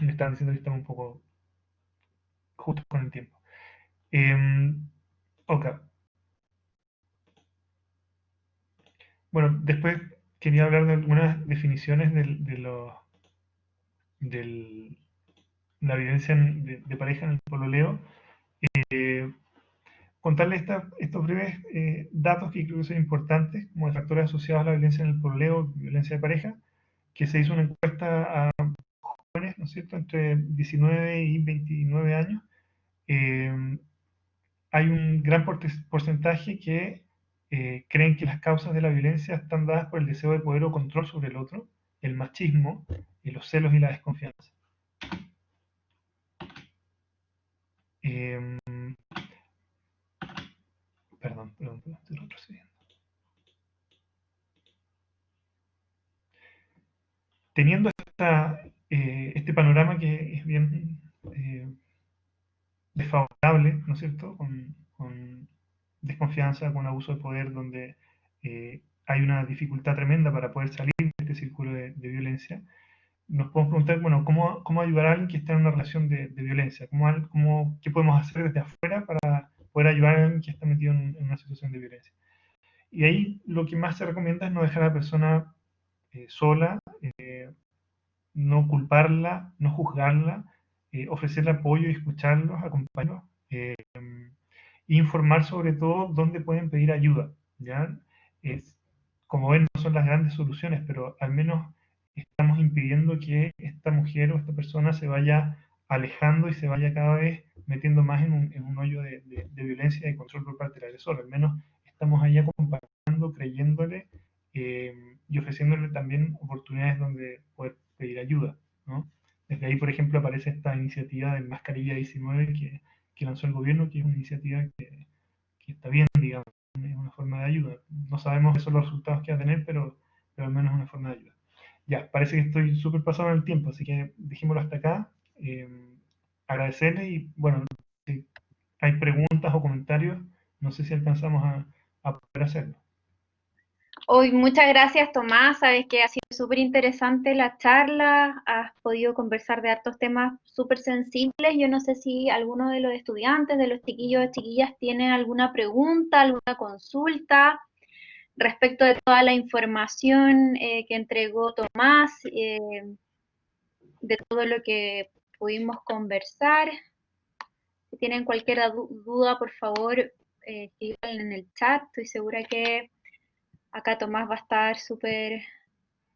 me estaban diciendo que estamos un poco justos con el tiempo. Ok, bueno, después quería hablar de algunas definiciones de la violencia de pareja en el pololeo. Eh, Contarles estos breves datos que creo que son importantes, como de factores asociados a la violencia en el pololeo, violencia de pareja, que se hizo una encuesta a jóvenes, ¿no es cierto?, entre 19 y 29 años. Eh, Hay un gran porcentaje que creen que las causas de la violencia están dadas por el deseo de poder o control sobre el otro, el machismo, los celos y la desconfianza. Eh, perdón, estoy retrocediendo. Teniendo este panorama que es bien desfavorable, ¿no es cierto?, con desconfianza, con abuso de poder, donde hay una dificultad tremenda para poder salir de este círculo de violencia, nos podemos preguntar, bueno, ¿cómo ayudar a alguien que está en una relación de violencia? ¿Qué podemos hacer desde afuera para poder ayudar a alguien que está metido en una situación de violencia? Y ahí lo que más se recomienda es no dejar a la persona sola, no culparla, no juzgarla, ofrecerle apoyo y escucharlos, acompañarlos, e informar sobre todo dónde pueden pedir ayuda. ¿Ya? Es, como ven, no son las grandes soluciones, pero al menos estamos impidiendo que esta mujer o esta persona se vaya alejando y se vaya cada vez metiendo más en un hoyo de violencia y de control por parte del agresor. Al menos estamos ahí acompañando, creyéndole eh, y ofreciéndole también oportunidades donde poder pedir ayuda, ¿no? Desde ahí, por ejemplo, aparece esta iniciativa de Mascarilla 19 que lanzó el gobierno, que es una iniciativa que está bien, digamos, es una forma de ayuda. No sabemos qué son los resultados que va a tener, pero al menos es una forma de ayuda. Ya, parece que estoy súper pasado en el tiempo, así que dejémoslo hasta acá. Eh, Agradecerle y, bueno, si hay preguntas o comentarios, no sé si alcanzamos a poder hacerlo. Hoy, muchas gracias, Tomás. Sabes que ha sido súper interesante la charla. Has podido conversar de hartos temas súper sensibles. Yo no sé si alguno de los estudiantes, de los chiquillos o chiquillas, tiene alguna pregunta, alguna consulta respecto de toda la información que entregó Tomás, de todo lo que pudimos conversar. Si tienen cualquier duda, por favor, escriban en el chat. Estoy segura que acá Tomás va a estar súper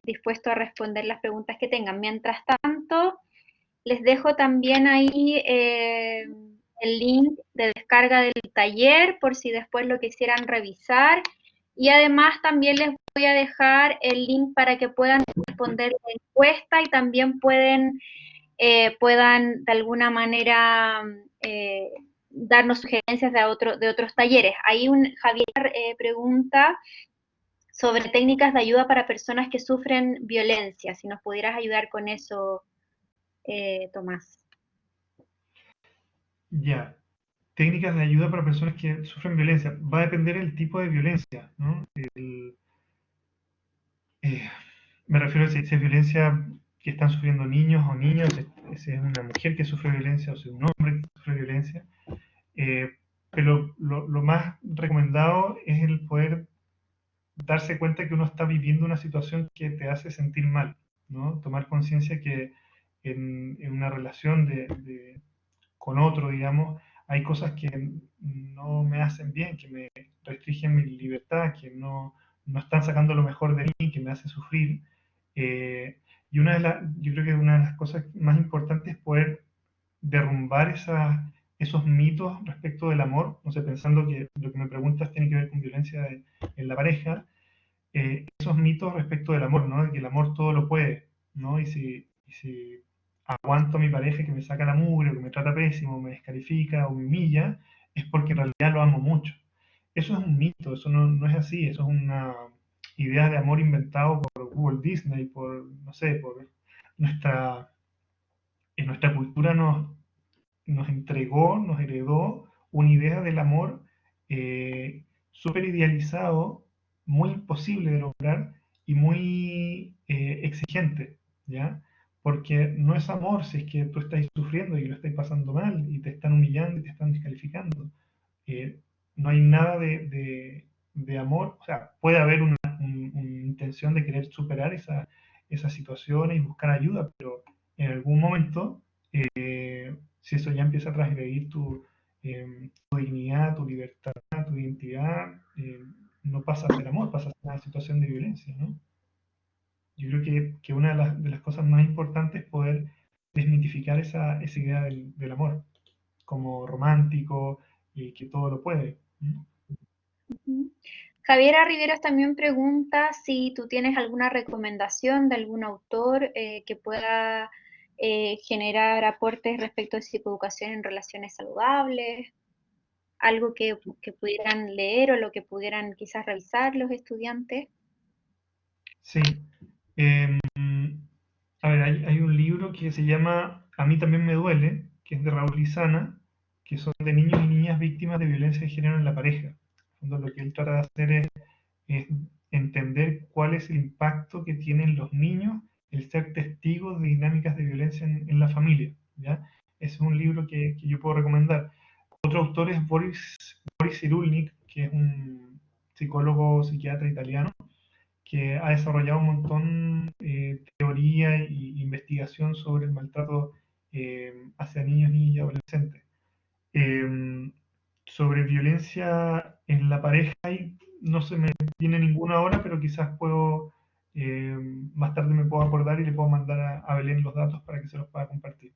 dispuesto a responder las preguntas que tengan. Mientras tanto, les dejo también ahí el link de descarga del taller por si después lo quisieran revisar. Y además también les voy a dejar el link para que puedan responder la encuesta y también puedan de alguna manera darnos sugerencias de otros talleres. Ahí Javier pregunta sobre técnicas de ayuda para personas que sufren violencia. Si nos pudieras ayudar con eso, Tomás. Ya, técnicas de ayuda para personas que sufren violencia. Va a depender del tipo de violencia, ¿no? Eh, Me refiero a si es violencia que están sufriendo niños o niñas, si es una mujer que sufre violencia o si es un hombre que sufre violencia. Eh, pero lo más recomendado es el poder darse cuenta que uno está viviendo una situación que te hace sentir mal, ¿no? Tomar conciencia que en una relación con otro, digamos, hay cosas que no me hacen bien, que me restringen mi libertad, que no están sacando lo mejor de mí, que me hace sufrir. Y yo creo que una de las cosas más importantes es poder derrumbar esos mitos respecto del amor, no sé, pensando que lo que me preguntas tiene que ver con violencia en la pareja, esos mitos respecto del amor, ¿no? De que el amor todo lo puede, ¿no? Y si aguanto a mi pareja que me saca la mugre, o que me trata pésimo, me descalifica o me humilla, es porque en realidad lo amo mucho. Eso es un mito, eso no es así, eso es una idea de amor inventado por Walt Disney, por, no sé, por nuestra, en nuestra cultura nos entregó, nos heredó una idea del amor súper idealizado, muy imposible de lograr y muy exigente, ¿ya? Porque no es amor si es que tú estás sufriendo y lo estás pasando mal y te están humillando y te están descalificando. Eh, no hay nada de amor, o sea, puede haber una intención de querer superar esa situación y buscar ayuda, pero en algún momento si eso ya empieza a transgredir tu dignidad, tu libertad, tu identidad, no pasa a ser amor, pasa a ser una situación de violencia, ¿no? Yo creo que una de las cosas más importantes es poder desmitificar esa idea del amor como romántico y que todo lo puede, ¿no? Ujú. Javiera Riveros también pregunta si tú tienes alguna recomendación de algún autor que pueda generar aportes respecto a psicoeducación en relaciones saludables, algo que pudieran leer o lo que pudieran quizás revisar los estudiantes. Sí. Eh, a ver, hay un libro que se llama A mí también me duele, que es de Raúl Lizana, que son de niños y niñas víctimas de violencia de género en la pareja. En fondo, lo que él trata de hacer es entender cuál es el impacto que tienen los niños el ser testigos de dinámicas de violencia en la familia, ¿ya? Es un libro que yo puedo recomendar. Otro autor es Boris Cyrulnik, que es un psicólogo psiquiatra italiano, que ha desarrollado un montón de teoría e investigación sobre el maltrato hacia niños, niñas y adolescentes. Eh, sobre violencia en la pareja, no se me viene ninguna ahora, pero quizás más tarde me puedo acordar y le puedo mandar a Belén los datos para que se los pueda compartir.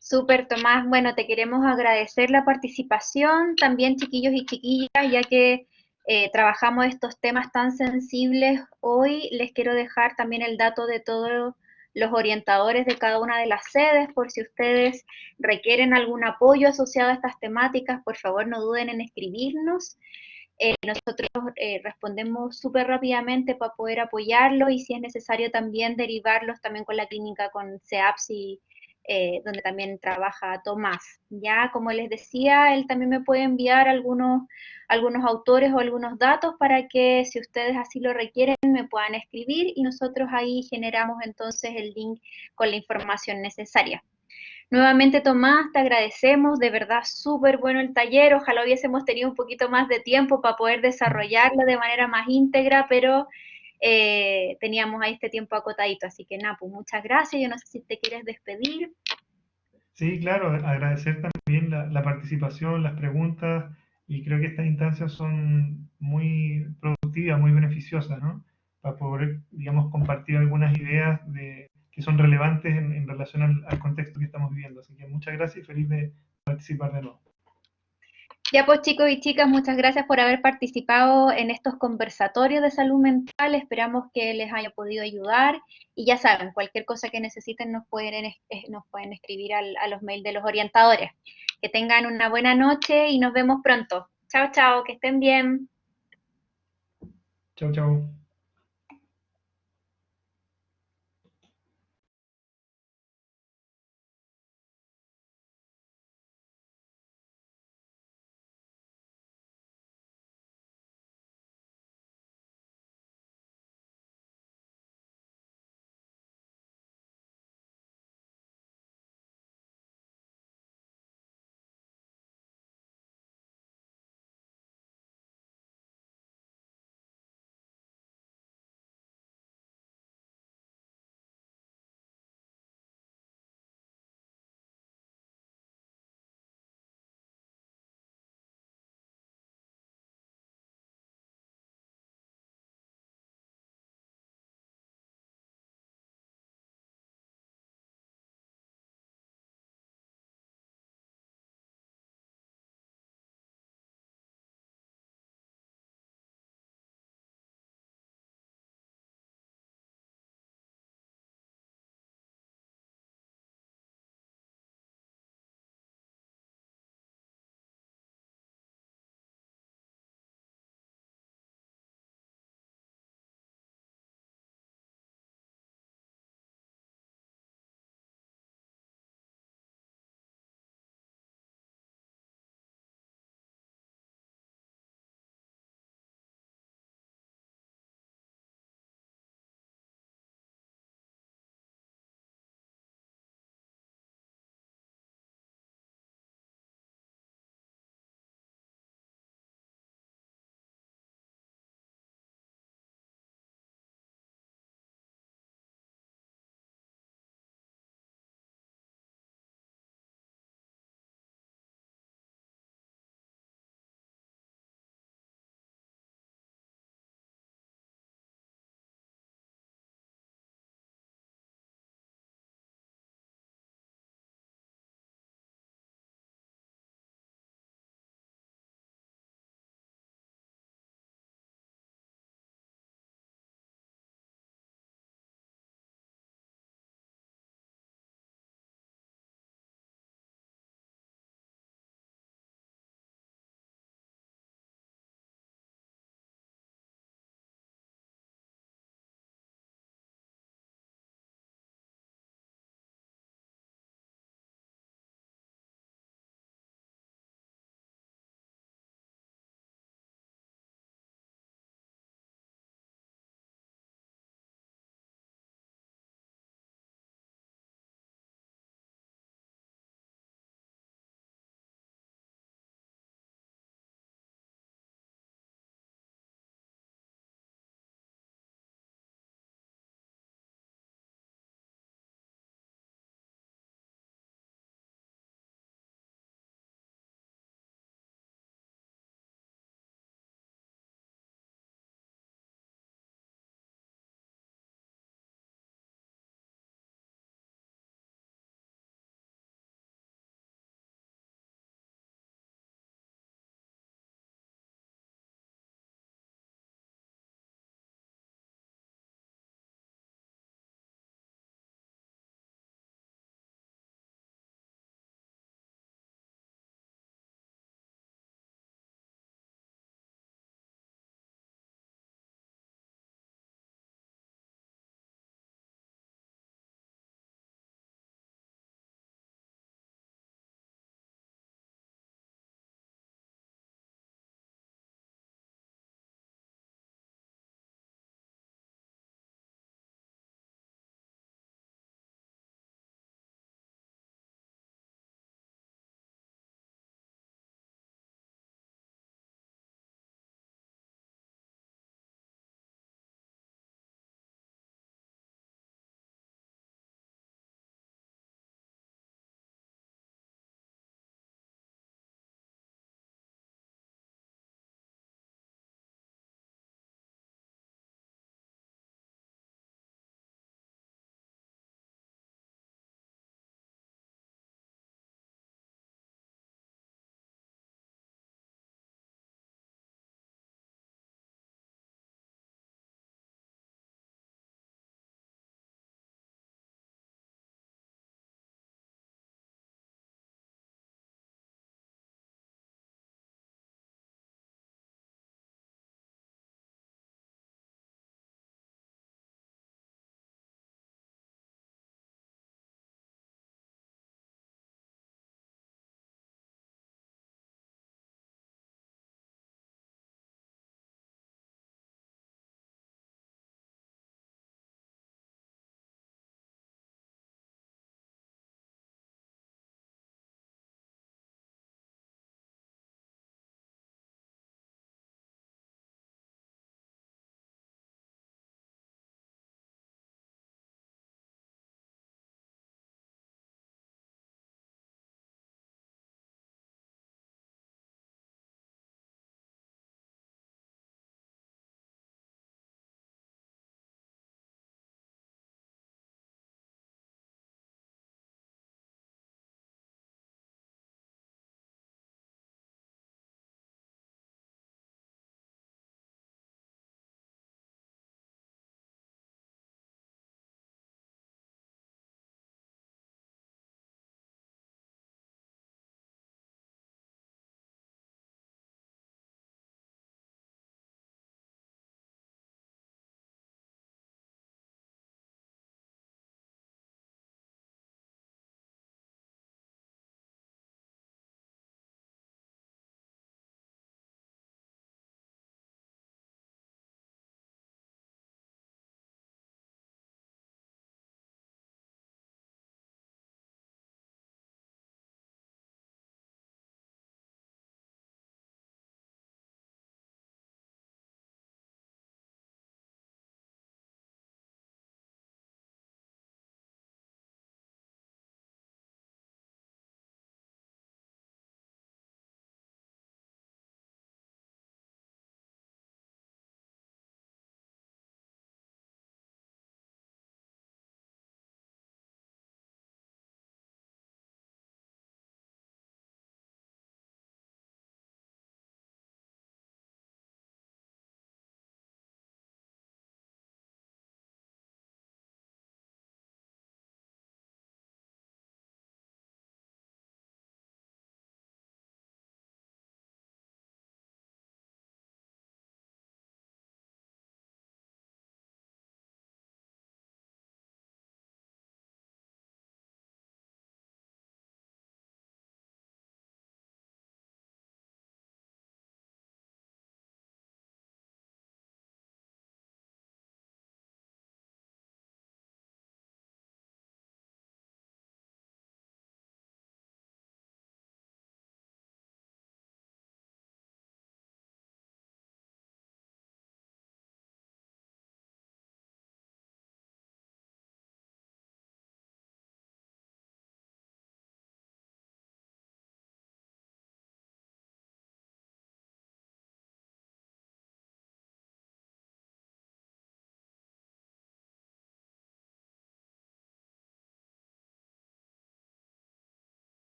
Súper, Tomás. Bueno, te queremos agradecer la participación, también chiquillos y chiquillas, ya que trabajamos estos temas tan sensibles hoy. Les quiero dejar también el dato de todos los orientadores de cada una de las sedes, por si ustedes requieren algún apoyo asociado a estas temáticas, por favor no duden en escribirnos. Nosotros respondemos súper rápidamente para poder apoyarlos y si es necesario también derivarlos también con la clínica, con CEAPSI, donde también trabaja Tomás. Ya, como les decía, él también me puede enviar algunos autores o algunos datos para que si ustedes así lo requieren me puedan escribir y nosotros ahí generamos entonces el link con la información necesaria. Nuevamente, Tomás, te agradecemos, de verdad súper bueno el taller, ojalá hubiésemos tenido un poquito más de tiempo para poder desarrollarlo de manera más íntegra, pero teníamos ahí este tiempo acotadito, así que Napu, muchas gracias, yo no sé si te quieres despedir. Sí, claro, agradecer también la participación, las preguntas, y creo que estas instancias son muy productivas, muy beneficiosas, ¿no? Para poder, digamos, compartir algunas ideas que son relevantes en relación al contexto que estamos viviendo. Así que muchas gracias y feliz de participar de nuevo. Ya pues chicos y chicas, muchas gracias por haber participado en estos conversatorios de salud mental. Esperamos que les haya podido ayudar y ya saben, cualquier cosa que necesiten nos pueden escribir a los mails de los orientadores. Que tengan una buena noche y nos vemos pronto. Chao, chao, que estén bien. Chao, chao.